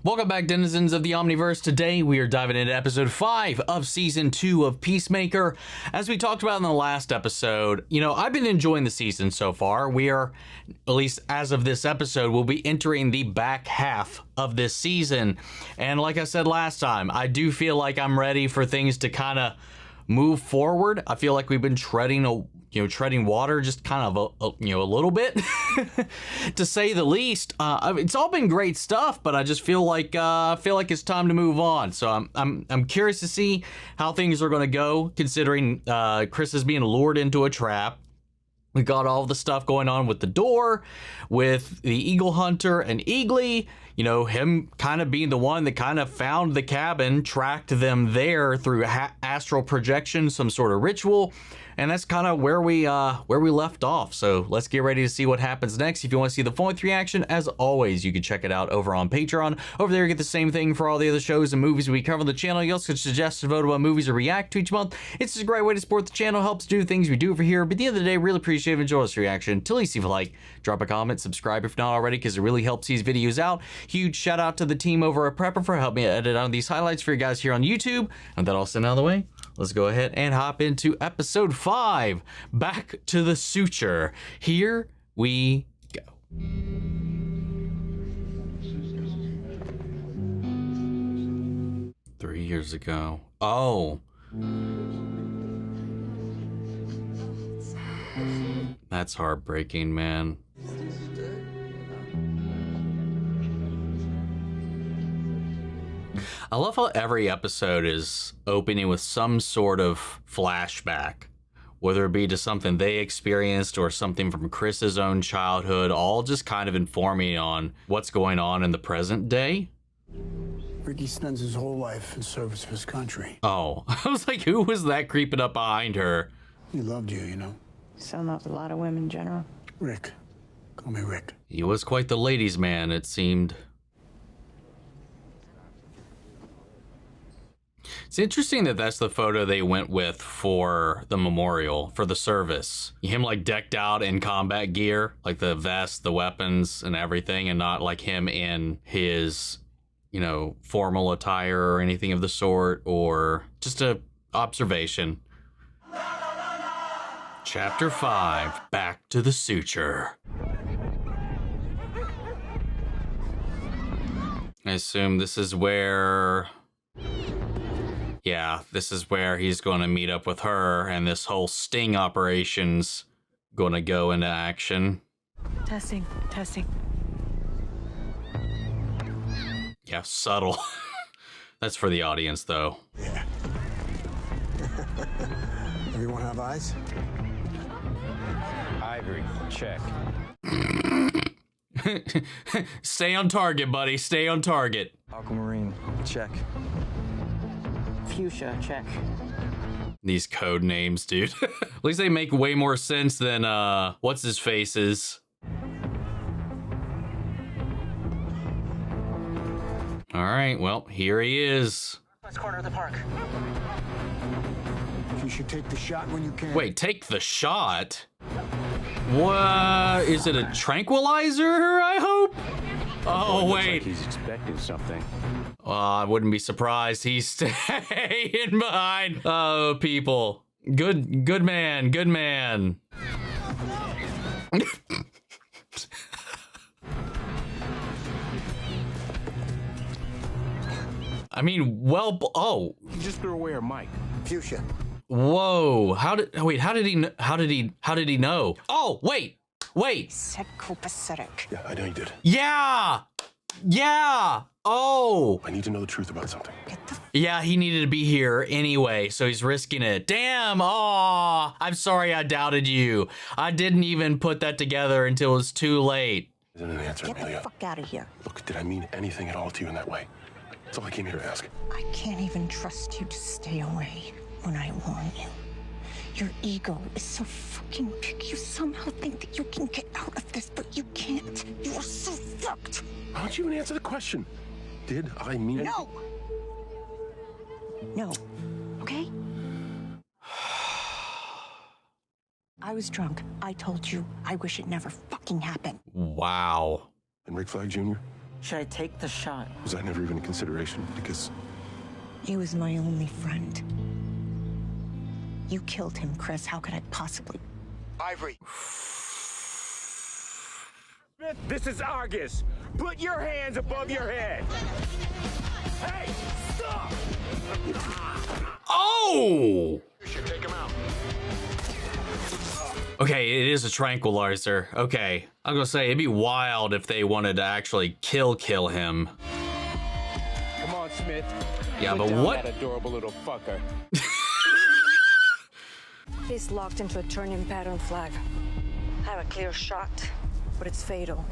Welcome back, denizens of the Omniverse. Today we are diving into episode 5 of season 2 of Peacemaker. As we talked about in the last episode, I've been enjoying the season so far. We are, at least as of this episode, we'll be entering the back half of this season. And like I said last time, I do feel like I'm ready for things to kind of move forward. I feel like we've been treading water just kind of a little bit, to say the least. It's all been great stuff, but I just feel like it's time to move on. So I'm curious to see how things are going to go, considering Chris is being lured into a trap. We got all the stuff going on with the door, with the Eagle Hunter and Eagly, him kind of being the one that kind of found the cabin, tracked them there through astral projection, some sort of ritual. And that's kind of where we left off. So let's get ready to see what happens next. If you want to see the full-length reaction, as always, you can check it out over on Patreon. Over there, you get the same thing for all the other shows and movies we cover on the channel. You also can suggest and vote about movies or react to each month. It's just a great way to support the channel, helps do things we do over here. But at the end of the day, really appreciate it. Enjoy this reaction. Till you see a like, drop a comment, subscribe if not already, because it really helps these videos out. Huge shout out to the team over at Prepper for helping me edit on these highlights for you guys here on YouTube. And that all sent out of the way, let's go ahead and hop into episode 5. Back to the Suture. Here we go. 3 years ago. Oh. That's heartbreaking, man. I love how every episode is opening with some sort of flashback, whether it be to something they experienced or something from Chris's own childhood, all just kind of informing on what's going on in the present day. Ricky spends his whole life in service of his country. Oh, I was like, who was that creeping up behind her? He loved you, you know. Son loves a lot of women, General. Rick. Call me Rick. He was quite the ladies' man, it seemed. It's interesting that that's the photo they went with for the memorial, for the service. Him like decked out in combat gear, like the vest, the weapons and everything, and not like him in his, formal attire or anything of the sort, or just a observation. Chapter 5, Back to the Suture. I assume this is where... Yeah, this is where he's going to meet up with her, and this whole sting operation's going to go into action. Testing. Yeah, subtle. That's for the audience, though. Yeah. Everyone have eyes? Ivory, check. Stay on target, buddy. Stay on target. Aquamarine, check. Fuchsia, check. These code names, dude. At least they make way more sense than, what's his face's. All right, well, here he is. West corner of the park. You should take the shot when you can. Wait, take the shot? What? Is it a tranquilizer, I hope? Oh, wait. Like he's expecting something. I wouldn't be surprised. He's staying behind. Oh, people. Good man. I mean, oh. You just threw away our mic. Fuchsia. Whoa. How did he know? Oh, wait. Said copacetic. Yeah, I know you did. Yeah. Oh. I need to know the truth about something. Yeah, he needed to be here anyway, so he's risking it. Damn. Oh, I'm sorry I doubted you. I didn't even put that together until it was too late. Isn't an answer, Get Amelia. the fuck out of here. Look, did I mean anything at all to you in that way? That's all I came here to ask. I can't even trust you to stay away when I warn you. Your ego is so fucking big. You somehow think that you can get out of this, but you can't. You are so fucked. Why don't you even answer the question? Did I mean it? No, okay? I was drunk. I told you I wish it never fucking happened. Wow. And Rick Flag Jr.? Should I take the shot? Was that never even a consideration? Because He was my only friend. You killed him, Chris. How could I possibly? Ivory. This is Argus. Put your hands above your head. Hey, stop! Oh! You should take him out. Okay, it is a tranquilizer. Okay. I was gonna say, it'd be wild if they wanted to actually kill him. Come on, Smith. Yeah, Put but down what? That adorable little fucker. He's locked into a turning pattern flag. I have a clear shot, but it's fatal.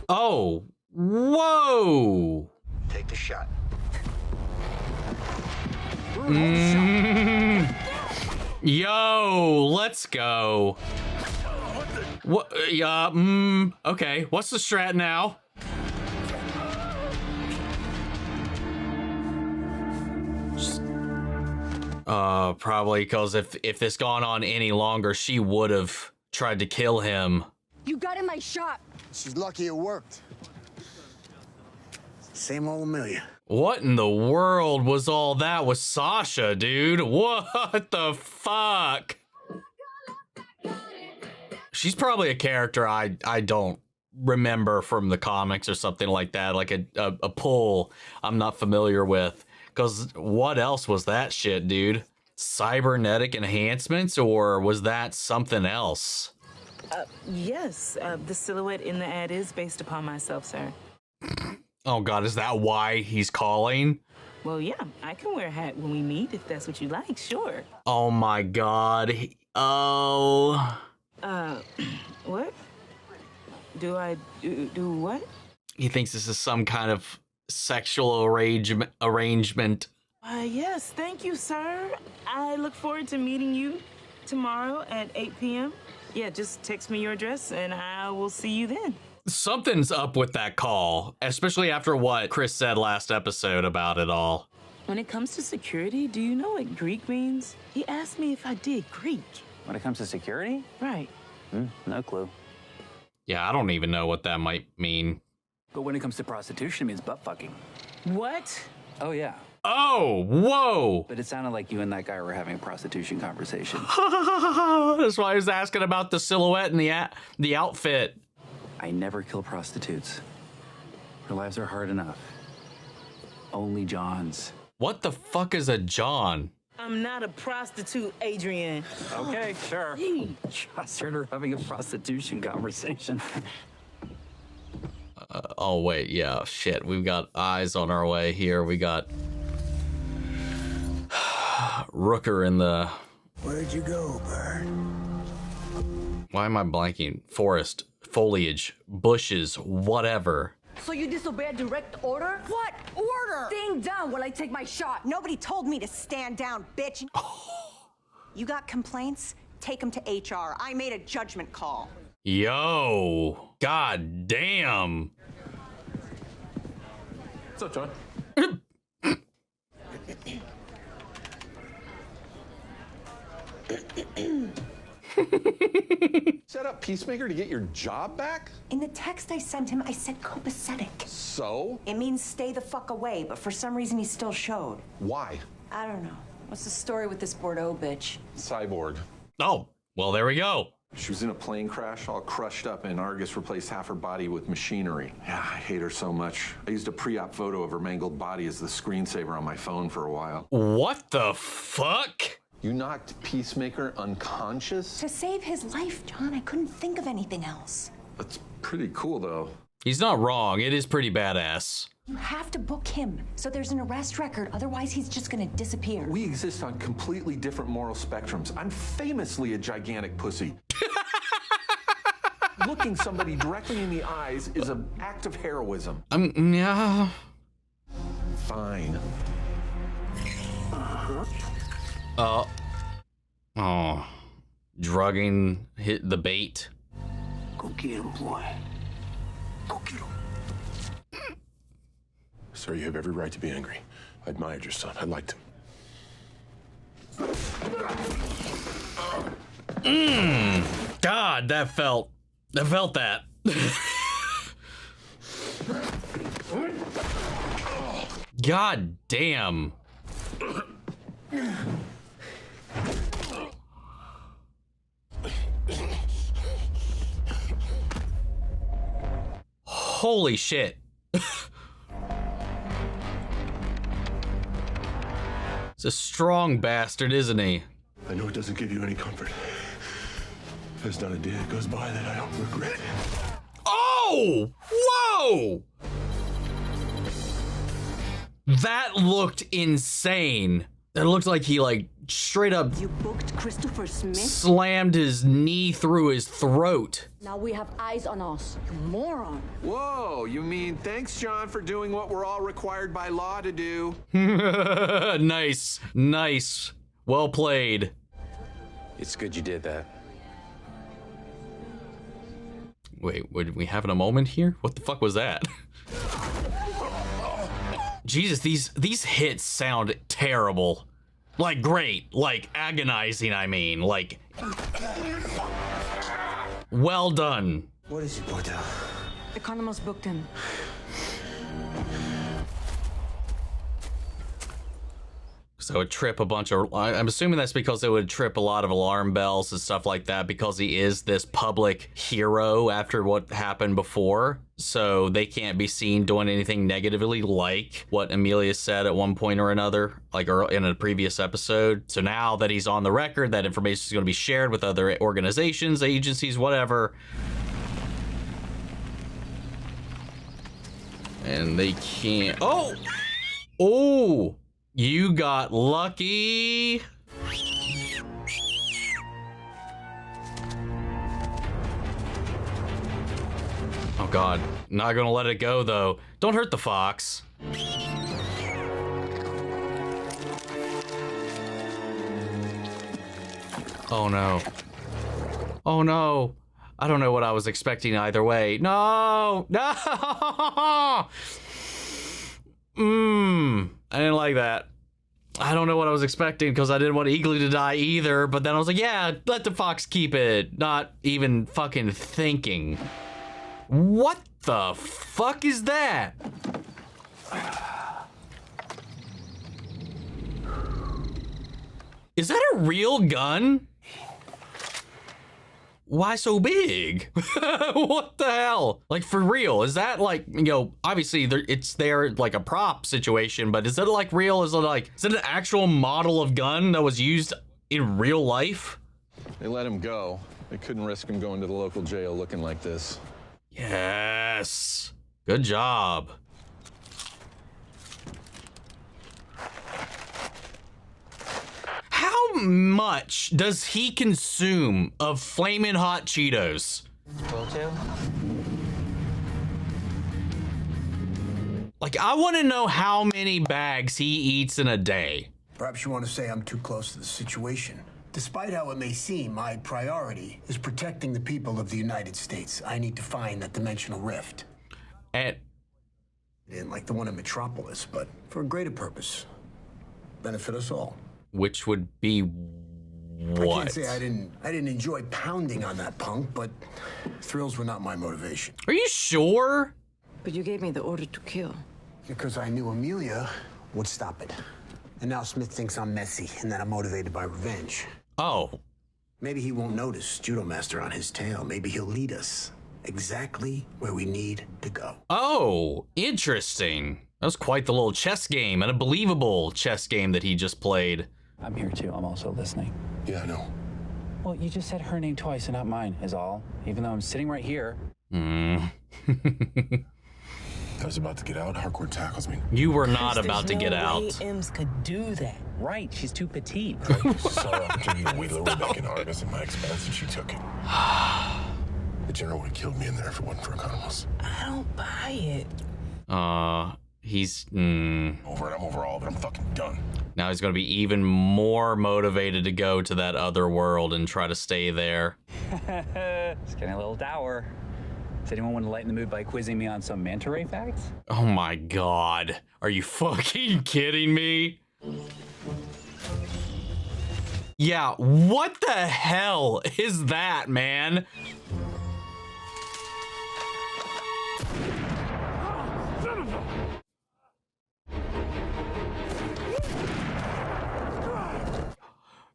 Oh. Whoa. Take the shot. Yo, let's go. What? Yeah. Okay. What's the strat now? Probably because if this gone on any longer, she would have tried to kill him. You got in my shot. She's lucky it worked. Same old Amelia. What in the world was all that with Sasha, dude? What the fuck? She's probably a character I don't remember from the comics or something like that, like a pull I'm not familiar with. Because what else was that shit, dude? Cybernetic enhancements, or was that something else? Yes, the silhouette in the ad is based upon myself, sir. Oh God, is that why he's calling? Well, yeah, I can wear a hat when we meet if that's what you like, sure. Oh my God. Oh. What? Do I do what? He thinks this is some kind of sexual arrangement. Yes, thank you, sir. I look forward to meeting you tomorrow at 8 p.m. Yeah, just text me your address and I will see you then. Something's up with that call, especially after what Chris said last episode about it all. When it comes to security, do you know what Greek means? He asked me if I did Greek. When it comes to security? Right. No clue. Yeah, I don't even know what that might mean. But when it comes to prostitution, it means butt fucking. What? Oh, yeah. Oh, whoa. But it sounded like you and that guy were having a prostitution conversation. That's why I was asking about the silhouette and the outfit. I never kill prostitutes. Their lives are hard enough. Only John's. What the fuck is a John? I'm not a prostitute, Adrian. Okay, sure. Just heard her having a prostitution conversation. Oh, wait, yeah, shit. We've got eyes on our way here. We got Rooker in the... Where'd you go, bird? Why am I blanking? Forest, foliage, bushes, whatever. So you disobey a direct order? What order? Staying down while I take my shot. Nobody told me to stand down, bitch. You got complaints? Take them to HR. I made a judgment call. Yo, god damn. what's up, John? Set up Peacemaker to get your job back? In the text I sent him, I said copacetic. So? It means stay the fuck away, but for some reason he still showed. Why? I don't know. What's the story with this Bordeaux bitch? Cyborg. Oh, well, there we go. She was in a plane crash, all crushed up, and Argus replaced half her body with machinery. Yeah, I hate her so much. I used a pre-op photo of her mangled body as the screensaver on my phone for a while. What the fuck? You knocked Peacemaker unconscious? To save his life, John, I couldn't think of anything else. That's pretty cool, though. He's not wrong. It is pretty badass. You have to book him, so there's an arrest record, otherwise he's just gonna disappear. We exist on completely different moral spectrums. I'm famously a gigantic pussy. Looking somebody directly in the eyes is an act of heroism. Yeah. Fine. Oh. Drugging hit the bait. Go get him, boy. Go get him. Sir, you have every right to be angry. I admired your son. I liked him. God, that felt that. God damn. Holy shit. He's a strong bastard, isn't he? I know it doesn't give you any comfort. There's not a day that goes by that I don't regret. Oh! Whoa! That looked insane. It looked like he, like, straight up You booked Christopher Smith? slammed his knee through his throat. Now we have eyes on us, you moron. Whoa, you mean thanks, John, for doing what we're all required by law to do? Nice. Nice. Well played. It's good you did that. Wait, were we having a moment here? What the fuck was that? Jesus, these hits sound terrible. Like great, like agonizing, I mean, like well done. What is it, Bordell? The Carnival's booked him. So it would trip a bunch of, I'm assuming that's because it would trip a lot of alarm bells and stuff like that because he is this public hero after what happened before. So they can't be seen doing anything negatively like what Amelia said at one point or another, like in a previous episode. So now that he's on the record, that information is going to be shared with other organizations, agencies, whatever. And they can't, oh! Oh! You got lucky. Oh God, not gonna let it go though. Don't hurt the fox. Oh no. Oh no. I don't know what I was expecting either way. No, no. I didn't like that. I don't know what I was expecting because I didn't want Eagly to die either, but then I was like, yeah, let the fox keep it. Not even fucking thinking. What the fuck is that? Is that a real gun? Why so big? What the hell? Like, for real, is that like, you know, obviously it's there like a prop situation, but is it like real? Is it an actual model of gun that was used in real life? They let him go. They couldn't risk him going to the local jail looking like this. Yes. Good job. How much does he consume of Flamin' Hot Cheetos? Like, I want to know how many bags he eats in a day. Perhaps you want to say I'm too close to the situation. Despite how it may seem, my priority is protecting the people of the United States. I need to find that dimensional rift. And like the one in Metropolis, but for a greater purpose. Benefit us all. which would be what? I can't say I didn't enjoy pounding on that punk, but thrills were not my motivation. Are you sure? But you gave me the order to kill. Because I knew Amelia would stop it. And now Smith thinks I'm messy and that I'm motivated by revenge. Oh. Maybe he won't notice Judo Master on his tail. Maybe he'll lead us exactly where we need to go. Oh, interesting. That was quite the little chess game, and a believable chess game that he just played. I'm here too. I'm also listening. Yeah, I know. Well, you just said her name twice and not mine, is all. Even though I'm sitting right here. I was about to get out. Harcourt tackles me. You were not about to get out. There's no way Ems could do that. Right, she's too petite. I saw an opportunity to wheedle her back in Argus at my expense, and she took it. The general would have killed me in there if it wasn't for Economos. I don't buy it. He's Over it. I'm over all of it. I'm fucking done. Now he's gonna be even more motivated to go to that other world and try to stay there. It's getting a little dour. Does anyone want to lighten the mood by quizzing me on some manta ray facts? Oh my god. Are you fucking kidding me? Yeah, what the hell is that, man?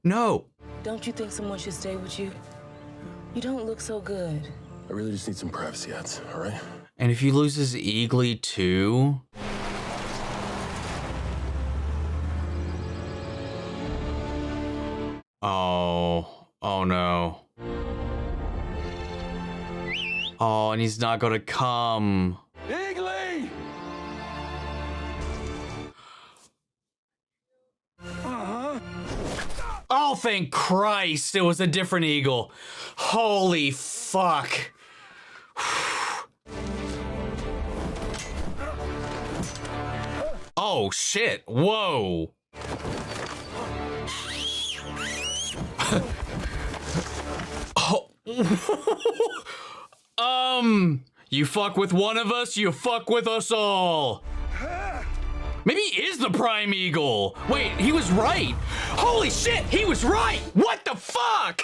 No. Don't you think someone should stay with you? You don't look so good. I really just need some privacy, Eds, all right? And if he loses Eagly too? Oh no. Oh, and he's not gonna come. Eagly! Oh, thank Christ, it was a different eagle. Holy fuck. Oh shit, whoa. Oh. You fuck with one of us, you fuck with us all. Maybe he is the prime eagle. Wait, he was right. Holy shit, he was right. What the fuck?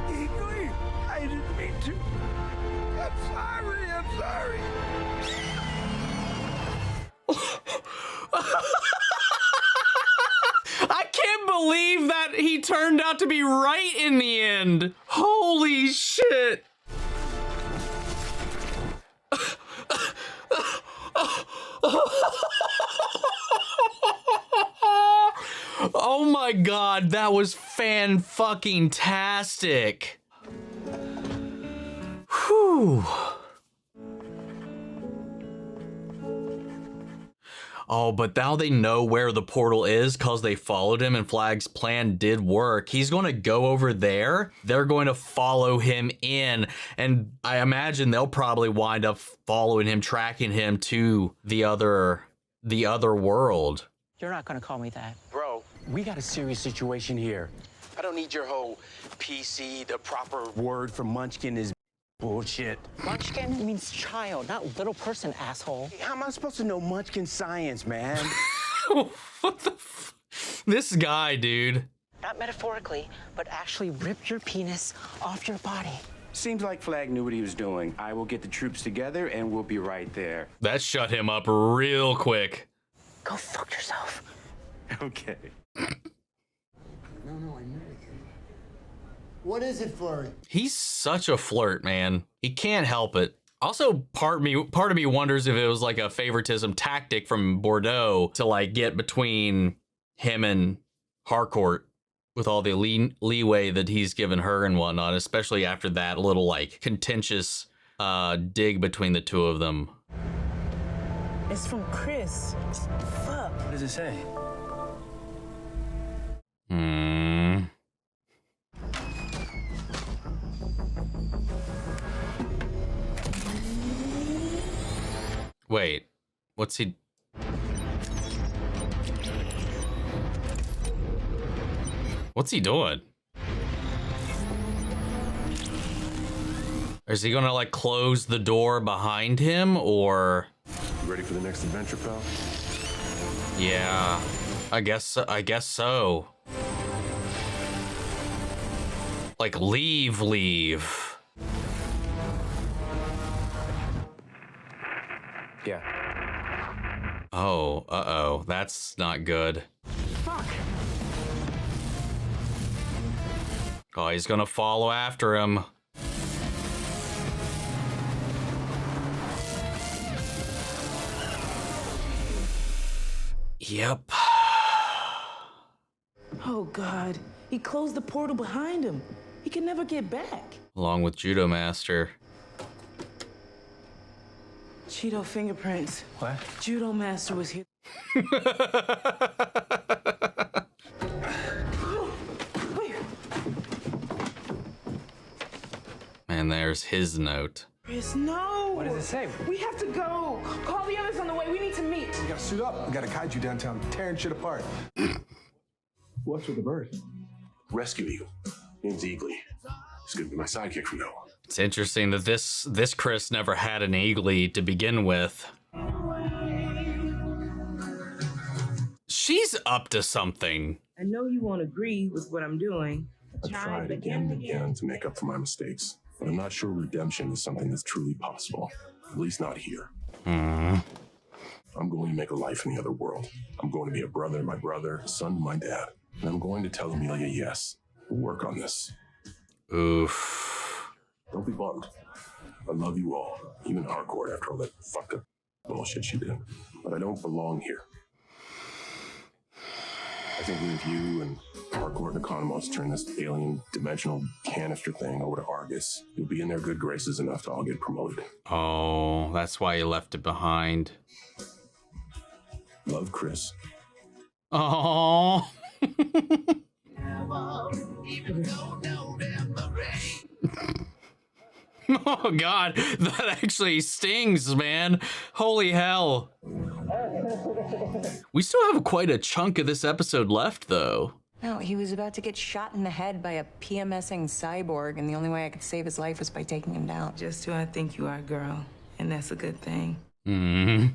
Eagly, I didn't mean to. I'm sorry. I can't believe that he turned out to be right in the end. Holy shit. Oh my god, that was fan-fucking-tastic. Whew. Oh, but now they know where the portal is because they followed him and Flag's plan did work. He's going to go over there. They're going to follow him in. And I imagine they'll probably wind up following him, tracking him to the other world. You're not going to call me that. Bro, we got a serious situation here. I don't need your whole PC, the proper word for Munchkin is bullshit. Munchkin means child, not little person, asshole. How am I supposed to know Munchkin science, man? What the this guy, dude. Not metaphorically, but actually rip your penis off your body. Seems like Flag knew what he was doing. I will get the troops together and we'll be right there. That shut him up real quick. Go fuck yourself. Okay. No, I'm not. What is it, Flurry? He's such a flirt, man. He can't help it. Also, part of me wonders if it was like a favoritism tactic from Bordeaux to like get between him and Harcourt with all the leeway that he's given her and whatnot, especially after that little like contentious dig between the two of them. It's from Chris. Fuck. What does it say? Wait, what's he? What's he doing? Is he gonna like close the door behind him or? You ready for the next adventure, pal? Yeah, I guess so. Like leave. Yeah. Oh, uh-oh, that's not good. Fuck. Oh, he's gonna follow after him. Yep. Oh God, he closed the portal behind him. He can never get back. Along with Judo Master. Cheeto fingerprints. What? Judo Master was here. And there's his note. Chris, no. What does it say? We have to go. Call the others on the way. We need to meet. We gotta suit up. We got a kaiju downtown tearing shit apart. What's with the bird? Rescue Eagle. Name's Eagly. He's gonna be my sidekick from now on. It's interesting that this Chris never had an Eagly to begin with. She's up to something. I know you won't agree with what I'm doing. I tried again and again to make up for my mistakes, but I'm not sure redemption is something that's truly possible. At least not here. I'm going to make a life in the other world. I'm going to be a brother to my brother, a son to my dad. And I'm going to tell Amelia yes. We'll work on this. Oof. Don't be bummed. I love you all, even Harcourt, after all that fucked up bullshit she did. But I don't belong here. I think if you and Harcourt and Economos turn this alien dimensional canister thing over to Argus, you'll be in their good graces enough to all get promoted. Oh, that's why you left it behind. Love, Chris. Oh. Oh God, that actually stings, man. Holy hell. We still have quite a chunk of this episode left, though. No, he was about to get shot in the head by a PMSing cyborg, and the only way I could save his life was by taking him down. Just who I think you are, girl. And that's a good thing. Mm-hmm.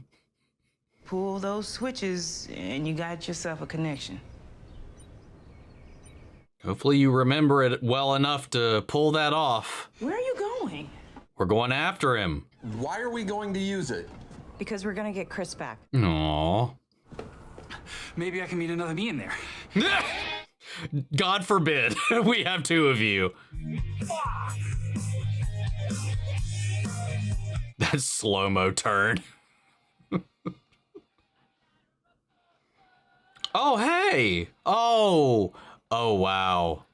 Pull those switches, and you got yourself a connection. Hopefully you remember it well enough to pull that off. Where are you going? We're going after him. Why are we going to use it? Because we're gonna get Chris back. Aww. Maybe I can meet another me in there. God forbid. We have two of you. That slow-mo turn. Oh, hey. Oh, wow.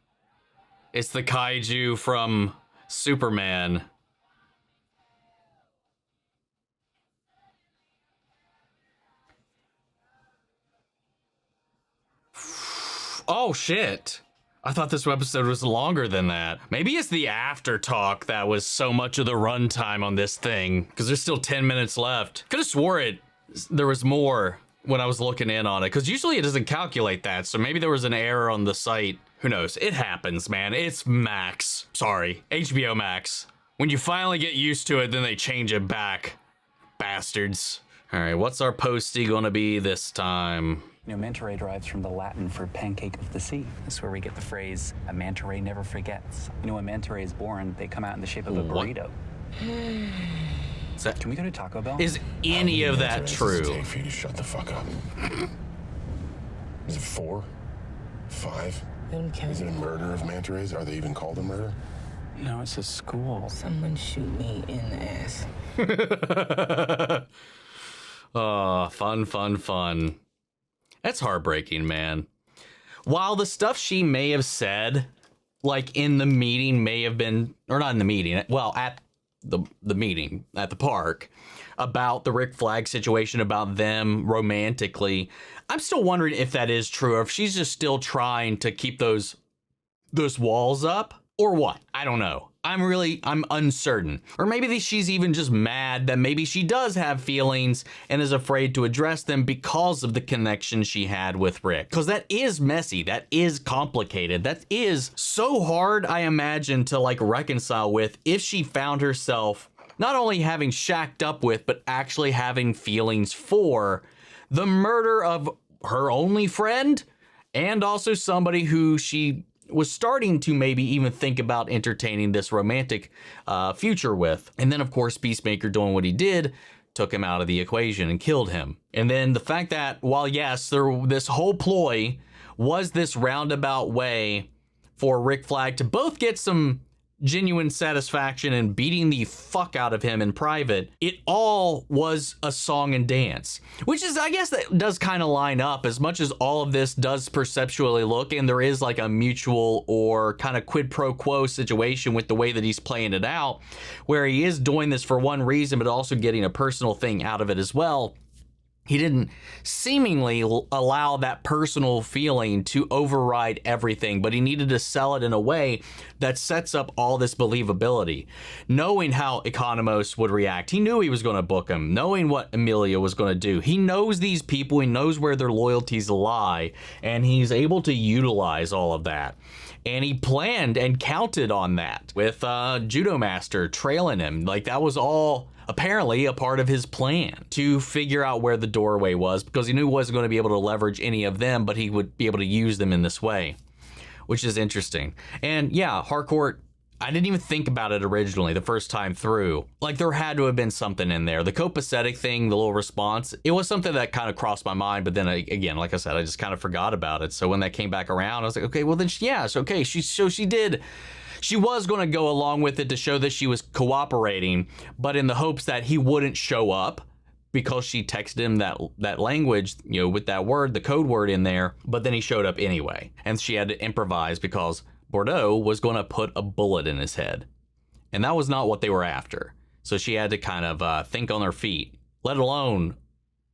It's the kaiju from Superman. Oh, shit. I thought this episode was longer than that. Maybe it's the after talk that was so much of the runtime on this thing, because there's still 10 minutes left. Could have swore there was more when I was looking in on it, because usually it doesn't calculate that, so maybe there was an error on the site. Who knows? It happens, man. It's Max. Sorry, HBO Max. When you finally get used to it, then they change it back. Bastards. All right, what's our postie gonna be this time? You know, manta ray derives from the Latin for pancake of the sea. That's where we get the phrase, a manta ray never forgets. You know, when manta ray is born, they come out in the shape of a burrito. Can we go to Taco Bell? Is any of that true? Take for you to shut the fuck up. Is it 4? 5? Is it a murder of manta rays? Are they even called a murder? No, it's a school. Someone shoot me in the ass. Oh, fun. That's heartbreaking, man. While the stuff she may have said, like in the meeting may have been, or not in the meeting, well, at the meeting at the park, about the Rick Flag situation, about them romantically, I'm still wondering if that is true, or if she's just still trying to keep those walls up, or what. I don't know. I'm uncertain. Or maybe she's even just mad that maybe she does have feelings and is afraid to address them because of the connection she had with Rick. Because that is messy. That is complicated. That is so hard, I imagine, to like reconcile with if she found herself not only having shacked up with, but actually having feelings for the murder of her only friend and also somebody who she was starting to maybe even think about entertaining this romantic future with. And then, of course, Peacemaker doing what he did took him out of the equation and killed him. And then the fact that, while yes, this whole ploy was this roundabout way for Rick Flag to both get some genuine satisfaction in beating the fuck out of him in private, it all was a song and dance, which is, I guess, that does kind of line up as much as all of this does perceptually look, and there is like a mutual or kind of quid pro quo situation with the way that he's playing it out, where he is doing this for one reason, but also getting a personal thing out of it as well. He didn't seemingly allow that personal feeling to override everything, but he needed to sell it in a way that sets up all this believability. Knowing how Economos would react, he knew he was going to book him, knowing what Amelia was going to do. He knows these people, he knows where their loyalties lie, and he's able to utilize all of that. And he planned and counted on that with Judo Master trailing him. Like, that was all apparently a part of his plan to figure out where the doorway was, because he knew he wasn't going to be able to leverage any of them, but he would be able to use them in this way, which is interesting. And yeah, Harcourt, I didn't even think about it originally the first time through. Like, there had to have been something in there. The copacetic thing, the little response, it was something that kind of crossed my mind, but then again, like I said, I just kind of forgot about it. So when that came back around, I was like, okay, well then, yeah, it's okay. She was going to go along with it to show that she was cooperating, but in the hopes that he wouldn't show up because she texted him that language, you know, with that word, the code word in there, but then he showed up anyway. And she had to improvise because Bordeaux was going to put a bullet in his head. And that was not what they were after. So she had to kind of think on her feet, let alone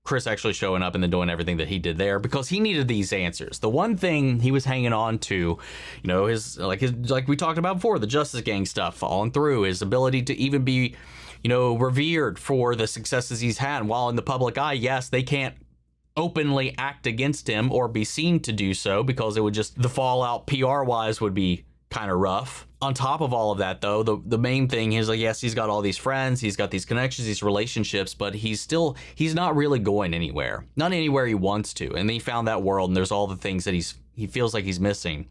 Chris actually showing up and then doing everything that he did there, because he needed these answers. The one thing he was hanging on to, you know, his like we talked about before, the Justice Gang stuff falling through, his ability to even be, you know, revered for the successes he's had. While in the public eye, yes, they can't openly act against him or be seen to do so because it would just, the fallout PR wise would be kind of rough. On top of all of that, though, the main thing is, like, yes, he's got all these friends, he's got these connections, these relationships, but he's not really going anywhere. Not anywhere he wants to. And he found that world, and there's all the things that he feels like he's missing.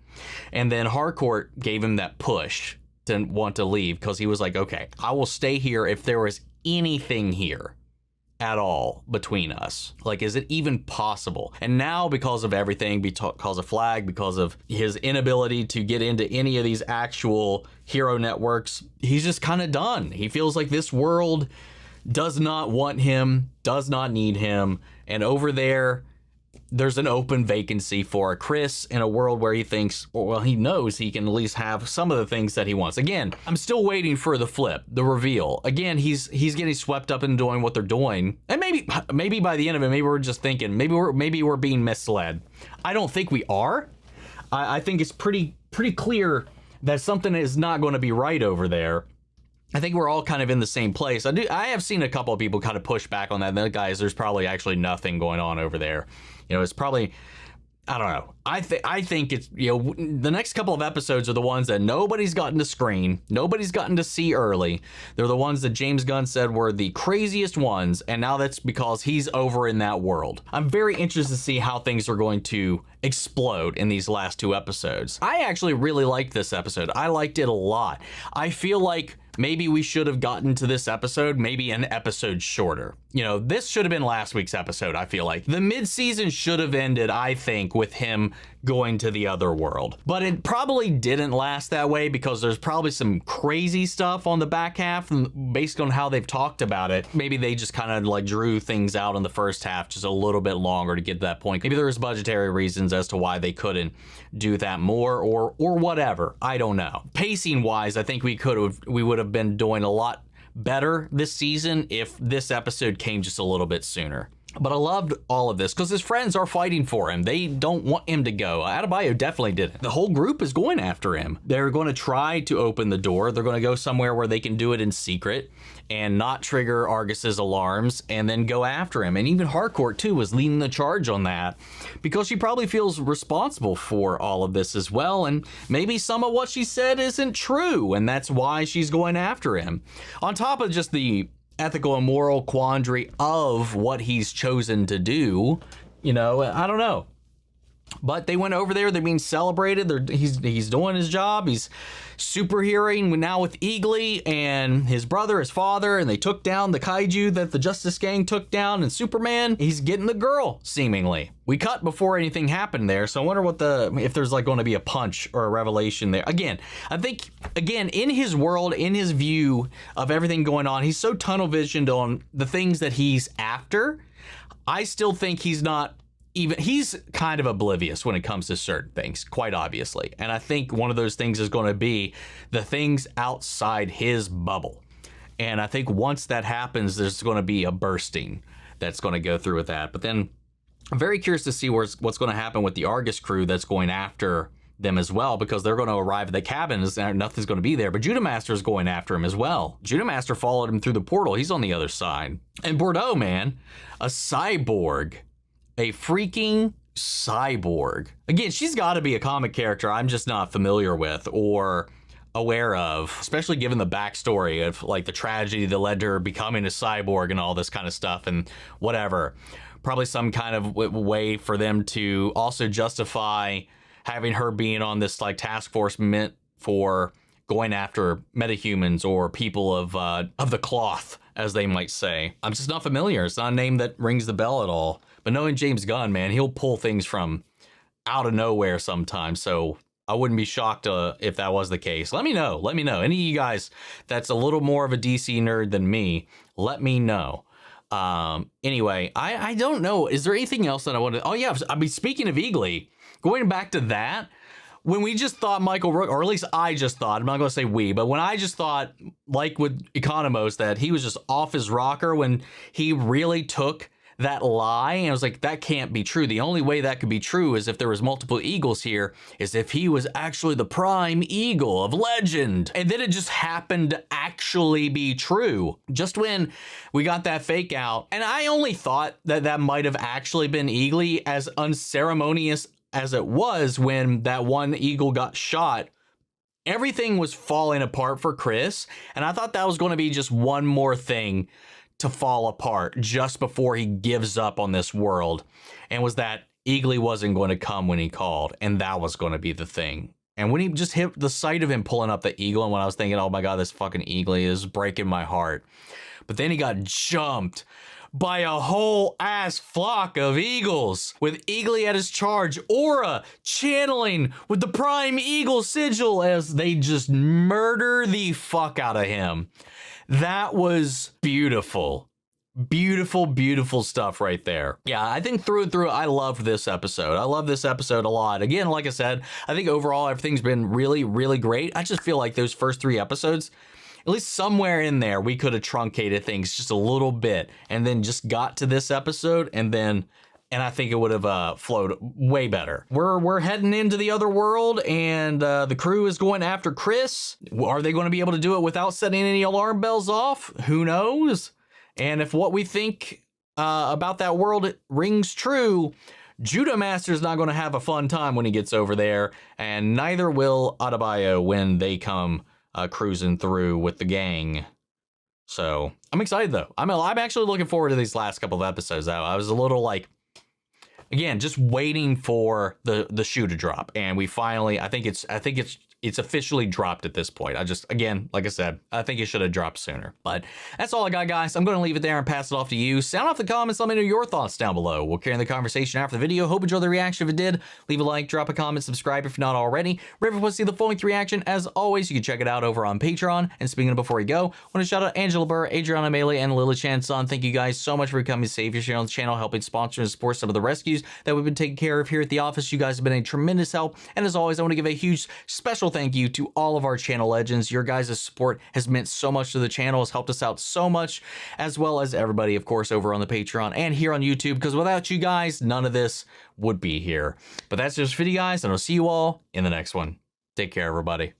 And then Harcourt gave him that push to want to leave because he was like, okay, I will stay here if there was anything here at all between us. Like, is it even possible? And now, because of everything, because of Flag, because of his inability to get into any of these actual hero networks, he's just kind of done. He feels like this world does not want him, does not need him, and over there's an open vacancy for Chris in a world where he thinks, well, he knows he can at least have some of the things that he wants. Again, I'm still waiting for the flip, the reveal. Again, he's getting swept up in doing what they're doing. And maybe by the end of it, maybe we're just thinking, maybe we're being misled. I don't think we are. I think it's pretty clear that something is not going to be right over there. I think we're all kind of in the same place. I have seen a couple of people kind of push back on that. And guys, there's probably actually nothing going on over there. You know, it's probably, I don't know. I think it's, you know, the next couple of episodes are the ones that nobody's gotten to screen, nobody's gotten to see early. They're the ones that James Gunn said were the craziest ones, and now that's because he's over in that world. I'm very interested to see how things are going to explode in these last two episodes. I actually really liked this episode. I liked it a lot. I feel like maybe we should have gotten to this episode maybe an episode shorter. You know, this should have been last week's episode, I feel like. The mid-season should have ended, I think, with him going to the other world. But it probably didn't last that way because there's probably some crazy stuff on the back half, and based on how they've talked about it, maybe they just kind of like drew things out in the first half just a little bit longer to get to that point. Maybe there was budgetary reasons as to why they couldn't do that more or whatever. I don't know. Pacing wise, I think we would have been doing a lot better this season if this episode came just a little bit sooner. But I loved all of this because his friends are fighting for him. They don't want him to go. Adebayo definitely did. The whole group is going after him. They're going to try to open the door. They're going to go somewhere where they can do it in secret and not trigger Argus's alarms and then go after him. And even Harcourt, too, was leading the charge on that because she probably feels responsible for all of this as well. And maybe some of what she said isn't true, and that's why she's going after him. On top of just the ethical and moral quandary of what he's chosen to do, you know, I don't know. But they went over there, they're being celebrated, he's doing his job, he's superheroing now with Eagly and his brother, his father, and they took down the kaiju that the Justice Gang took down, and Superman, he's getting the girl, seemingly. We cut before anything happened there, so I wonder if there's like going to be a punch or a revelation there. Again, I think, in his world, in his view of everything going on, he's so tunnel visioned on the things that he's after. I still think he's kind of oblivious when it comes to certain things, quite obviously. And I think one of those things is going to be the things outside his bubble. And I think once that happens, there's going to be a bursting that's going to go through with that. But then I'm very curious to see what's going to happen with the Argus crew that's going after them as well, because they're going to arrive at the cabin and nothing's going to be there. But Judah Master is going after him as well. Judah Master followed him through the portal. He's on the other side. And Bordeaux, man, a cyborg. A freaking cyborg. Again, she's got to be a comic character I'm just not familiar with or aware of, especially given the backstory of like the tragedy that led to her becoming a cyborg and all this kind of stuff and whatever. Probably some kind of way for them to also justify having her being on this like task force meant for going after metahumans or people of the cloth, as they might say. I'm just not familiar. It's not a name that rings the bell at all. But knowing James Gunn, man, he'll pull things from out of nowhere sometimes. So I wouldn't be shocked if that was the case. Let me know. Let me know. Any of you guys that's a little more of a DC nerd than me, let me know. Anyway, I don't know. Is there anything else that I want to... Oh, yeah. I mean, speaking of Eagly, going back to that, when we just thought Michael Rook, or at least I just thought, I'm not going to say we, but when I just thought, like with Economos, that he was just off his rocker when he really took that lie, and I was like, that can't be true. The only way that could be true is if there was multiple eagles here, is if he was actually the prime eagle of legend. And then it just happened to actually be true. Just when we got that fake out, and I only thought that that might have actually been Eagly, as unceremonious as it was when that one eagle got shot. Everything was falling apart for Chris, and I thought that was going to be just one more thing to fall apart just before he gives up on this world, and was that Eagly wasn't going to come when he called, and that was going to be the thing. And when he just hit the sight of him pulling up the eagle, and when I was thinking, oh my god, this fucking Eagly is breaking my heart, but then he got jumped by a whole ass flock of eagles with Eagly at his charge, aura channeling with the prime eagle sigil as they just murder the fuck out of him. That was beautiful. Beautiful, beautiful stuff right there. Yeah, I think through and through, I loved this episode. I love this episode a lot. Again, like I said, I think overall everything's been really, really great. I just feel like those first 3 episodes, at least somewhere in there, we could have truncated things just a little bit and then just got to this episode, and I think it would have flowed way better. We're heading into the other world, and the crew is going after Chris. Are they going to be able to do it without setting any alarm bells off? Who knows? And if what we think about that world rings true, Judo Master's not going to have a fun time when he gets over there, and neither will Adebayo when they come cruising through with the gang. So I'm excited though. I'm actually looking forward to these last couple of episodes though. I was a little like, again, just waiting for the shoe to drop, and we finally, I think it's officially dropped at this point. Again, like I said, I think it should have dropped sooner. But that's all I got, guys. I'm going to leave it there and pass it off to you. Sound off the comments. Let me know your thoughts down below. We'll carry on the conversation after the video. Hope you enjoyed the reaction. If it did, leave a like, drop a comment, subscribe if you're not already. Remember, if you want to see the full-length reaction, as always, you can check it out over on Patreon. And speaking of before we go, I want to shout out Angela Burr, Adriana Melee, and Lily Chan-Son. Thank you guys so much for becoming saviors here on the channel, helping sponsor and support some of the rescues that we've been taking care of here at the office. You guys have been a tremendous help. And as always, I want to give a huge special thank you to all of our channel legends. Your guys' support has meant so much to the channel, has helped us out so much, as well as everybody, of course, over on the Patreon and here on YouTube, because without you guys, none of this would be here. But that's just for you guys, and I'll see you all in the next one. Take care, everybody.